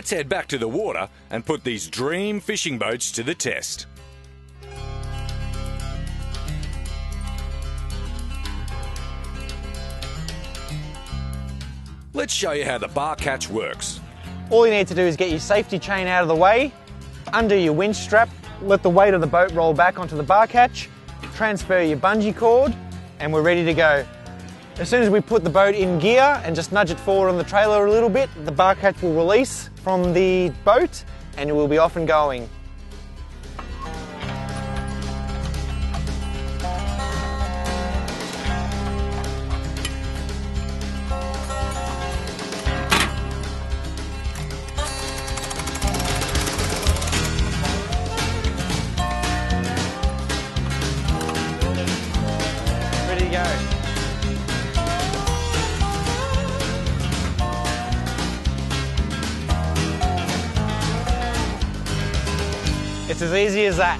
let's head back to the water and put these dream fishing boats to the test. Let's show you how the bar catch works. All you need to do is get your safety chain out of the way, undo your winch strap, let the weight of the boat roll back onto the bar catch, transfer your bungee cord, and we're ready to go. As soon as we put the boat in gear and just nudge it forward on the trailer a little bit, the bar catch will release from the boat and it will be off and going. Ready to go. It's as easy as that.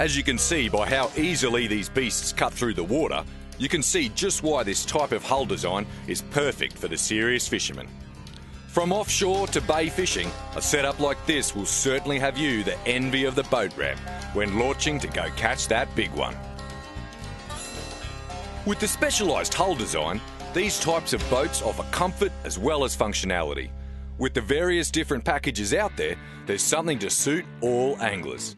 As you can see by how easily these beasts cut through the water, you can see just why this type of hull design is perfect for the serious fisherman. From offshore to bay fishing, a setup like this will certainly have you the envy of the boat ramp when launching to go catch that big one. With the specialised hull design, these types of boats offer comfort as well as functionality. With the various different packages out there, there's something to suit all anglers.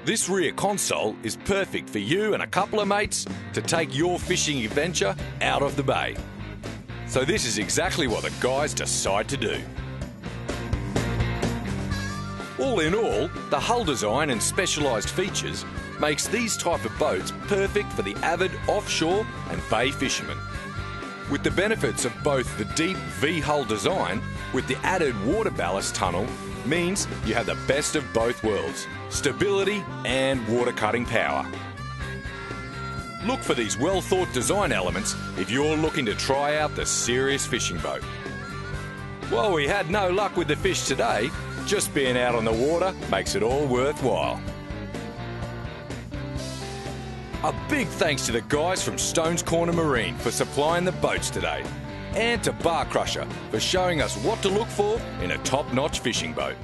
This rear console is perfect for you and a couple of mates to take your fishing adventure out of the bay. So this is exactly what the guys decide to do. All in all, the hull design and specialised features makes these type of boats perfect for the avid offshore and bay fishermen. With the benefits of both the deep V-hull design with the added water ballast tunnel means you have the best of both worlds, stability and water cutting power. Look for these well thought design elements if you're looking to try out the serious fishing boat. Well, we had no luck with the fish today, just being out on the water makes it all worthwhile. A big thanks to the guys from Stones Corner Marine for supplying the boats today, and to Bar Crusher for showing us what to look for in a top-notch fishing boat.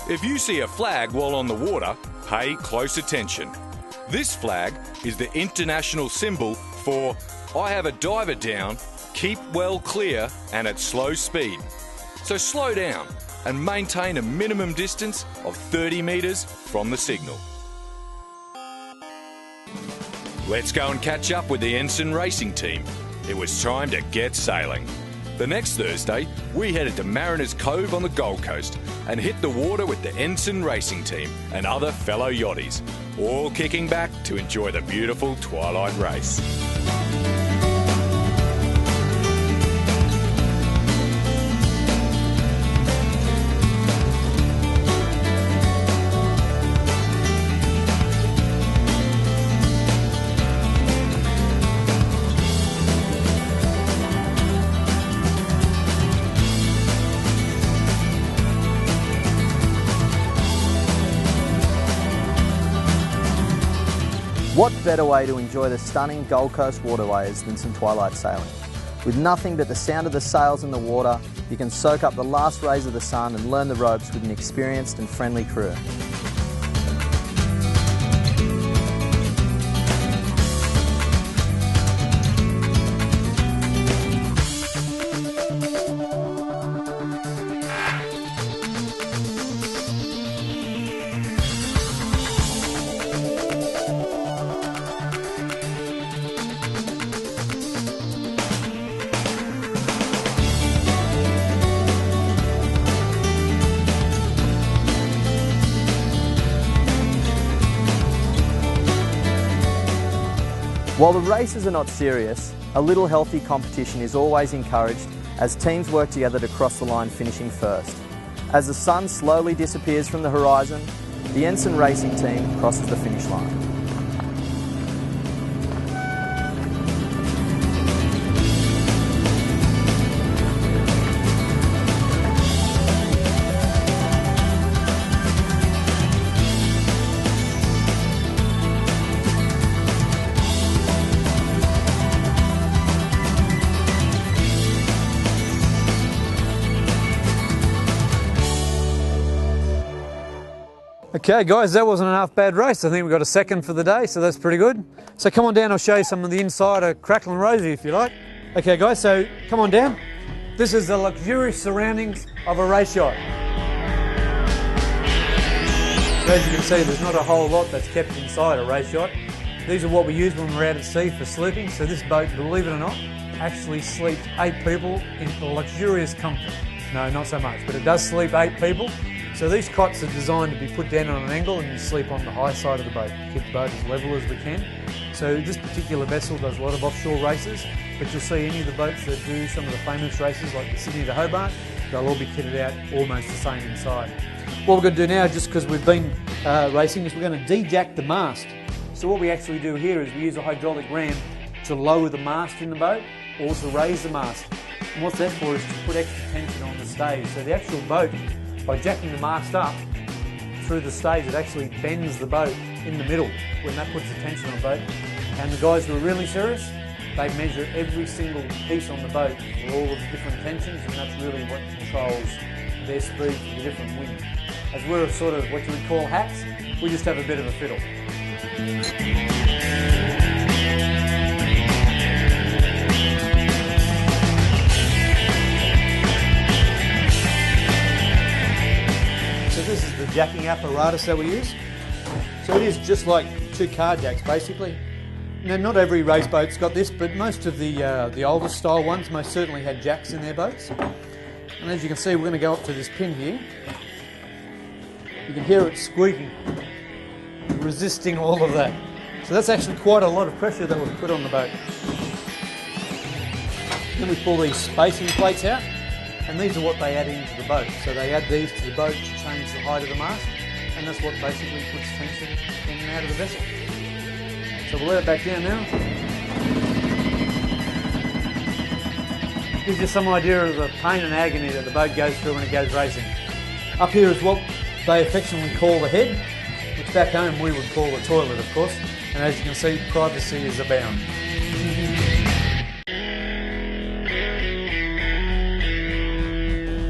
If you see a flag while on the water, pay close attention. This flag is the international symbol for I have a diver down, keep well clear and at slow speed. So slow down and maintain a minimum distance of 30 metres from the signal. Let's go and catch up with the Ensign Racing Team. It was time to get sailing. The next Thursday, we headed to Mariners Cove on the Gold Coast and hit the water with the Ensign Racing Team and other fellow yachties, all kicking back to enjoy the beautiful Twilight race. What better way to enjoy the stunning Gold Coast waterways than some Twilight Sailing? With nothing but the sound of the sails in the water, you can soak up the last rays of the sun and learn the ropes with an experienced and friendly crew. While the races are not serious, a little healthy competition is always encouraged as teams work together to cross the line, finishing first. As the sun slowly disappears from the horizon, the Ensign Racing Team crosses the finish line. Okay guys, that wasn't a half bad race. I think we got a second for the day, so that's pretty good. So come on down, I'll show you some of the inside of Cracklin Rosie if you like. Okay guys, so come on down. This is the luxurious surroundings of a race yacht. So as you can see, there's not a whole lot that's kept inside a race yacht. These are what we use when we're out at sea for sleeping. So this boat, believe it or not, actually sleeps 8 people in luxurious comfort. No, not so much, but it does sleep 8 people. So these cots are designed to be put down on an angle and you sleep on the high side of the boat. Keep the boat as level as we can. So this particular vessel does a lot of offshore races, but you'll see any of the boats that do some of the famous races like the Sydney to Hobart, they'll all be kitted out almost the same inside. What we're going to do now, just because we've been racing, is we're going to de-jack the mast. So what we actually do here is we use a hydraulic ram to lower the mast in the boat or to raise the mast. And what that's for is to put extra tension on the stays. So the actual boat, by jacking the mast up through the stays, it actually bends the boat in the middle when that puts the tension on the boat. And the guys who are really serious, they measure every single piece on the boat for all of the different tensions, and that's really what controls their speed for the different winds. As we're sort of what you would call hats, we just have a bit of a fiddle. This is the jacking apparatus that we use. So it is just like 2 car jacks basically. Now not every race boat's got this, but most of the older style ones most certainly had jacks in their boats. And as you can see, we're going to go up to this pin here. You can hear it squeaking, resisting all of that. So that's actually quite a lot of pressure that we've put on the boat. Then we pull these spacing plates out. And these are what they add into the boat. So they add these to the boat to change the height of the mast, and that's what basically puts tension in and out of the vessel. So we'll let it back down now. Gives you some idea of the pain and agony that the boat goes through when it goes racing. Up here is what they affectionately call the head, which back home we would call the toilet, of course. And as you can see, privacy is abound.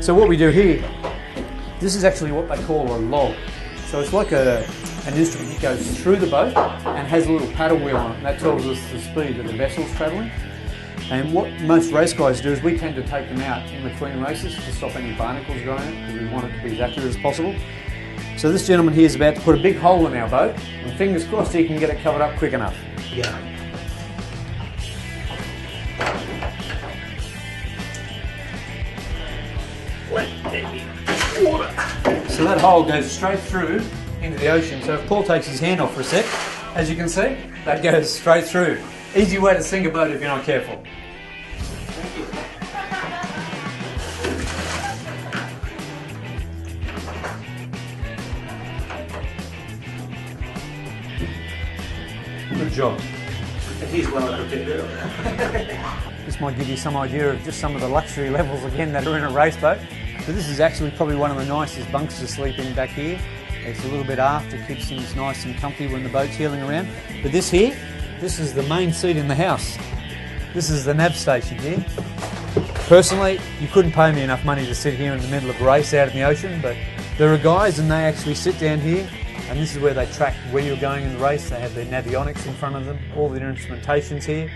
So what we do here, this is actually what they call a log. So it's like an instrument that goes through the boat and has a little paddle wheel on it, and that tells us the speed that the vessel's travelling. And what most race guys do is we tend to take them out in between races to stop any barnacles growing in, because we want it to be as accurate as possible. So this gentleman here is about to put a big hole in our boat, and fingers crossed he can get it covered up quick enough. Yeah. So that hole goes straight through into the ocean. So if Paul takes his hand off for a sec, as you can see, that goes straight through. Easy way to sink a boat if you're not careful. Good job. He's well prepared. This might give you some idea of just some of the luxury levels again that are in a race boat. So this is actually probably one of the nicest bunks to sleep in back here. It's a little bit aft, it keeps things nice and comfy when the boat's heeling around. But this here, this is the main seat in the house. This is the nav station here. Personally, you couldn't pay me enough money to sit here in the middle of a race out in the ocean, but there are guys and they actually sit down here, and this is where they track where you're going in the race. They have their navionics in front of them, all their instrumentation's here.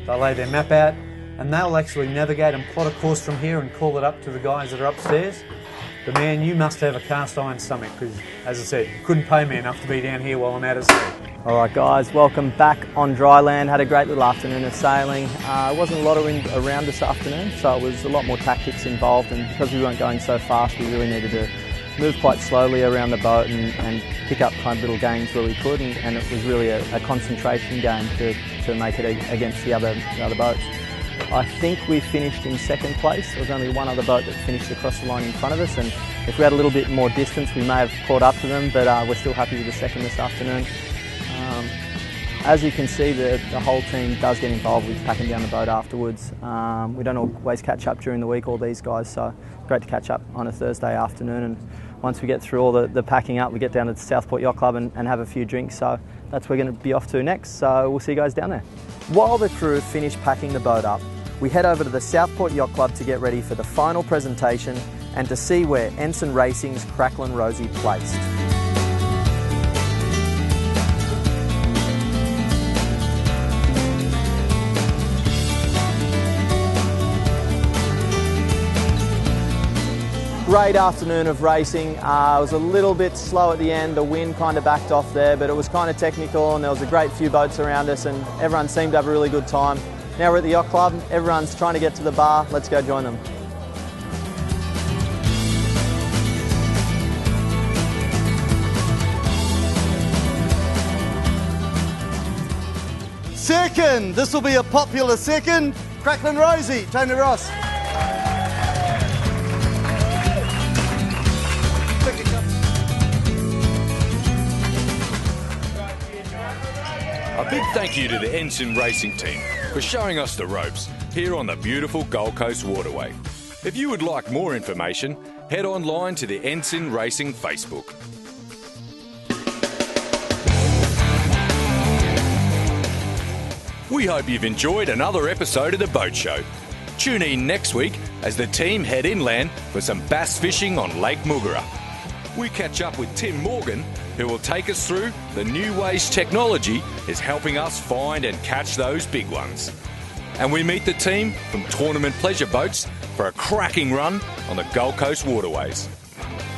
They lay their map out, and they'll actually navigate and plot a course from here and call it up to the guys that are upstairs. But man, you must have a cast iron stomach, because as I said, you couldn't pay me enough to be down here while I'm out at sea. Alright guys, welcome back on dry land. Had a great little afternoon of sailing. It wasn't a lot of wind around this afternoon, so it was a lot more tactics involved, and because we weren't going so fast, we really needed to move quite slowly around the boat and pick up kind of little gains where we could, and it was really a concentration game to make it against the other boats. I think we finished in second place. There was only one other boat that finished across the line in front of us, and if we had a little bit more distance we may have caught up to them, but we're still happy with the second this afternoon. As you can see, the whole team does get involved with packing down the boat afterwards. We don't always catch up during the week, all these guys, so great to catch up on a Thursday afternoon, and once we get through all the packing up, we get down to the Southport Yacht Club and have a few drinks, so that's where we're going to be off to next, so we'll see you guys down there. While the crew finish packing the boat up, we head over to the Southport Yacht Club to get ready for the final presentation and to see where Ensign Racing's Cracklin Rosie placed. Great afternoon of racing. It was a little bit slow at the end, the wind kind of backed off there, but it was kind of technical and there was a great few boats around us and everyone seemed to have a really good time. Now we're at the yacht club, everyone's trying to get to the bar, let's go join them. Second, this will be a popular second, Cracklin Rosie, Tony Ross. A big thank you to the Ensign Racing Team for showing us the ropes here on the beautiful Gold Coast waterway. If you would like more information, head online to the Ensign Racing Facebook. We hope you've enjoyed another episode of The Boat Show. Tune in next week as the team head inland for some bass fishing on Lake Moogara. We catch up with Tim Morgan, who will take us through the new ways technology is helping us find and catch those big ones. And we meet the team from Tournament Pleasure Boats for a cracking run on the Gold Coast waterways.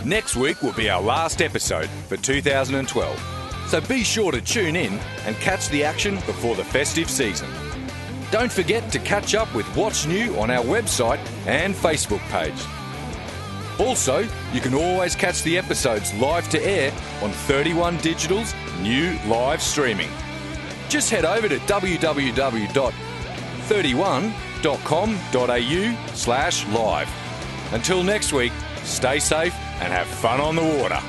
Next week will be our last episode for 2012, so be sure to tune in and catch the action before the festive season. Don't forget to catch up with what's new on our website and Facebook page. Also, you can always catch the episodes live to air on 31 Digital's new live streaming. Just head over to www.31.com.au/live. Until next week, stay safe and have fun on the water.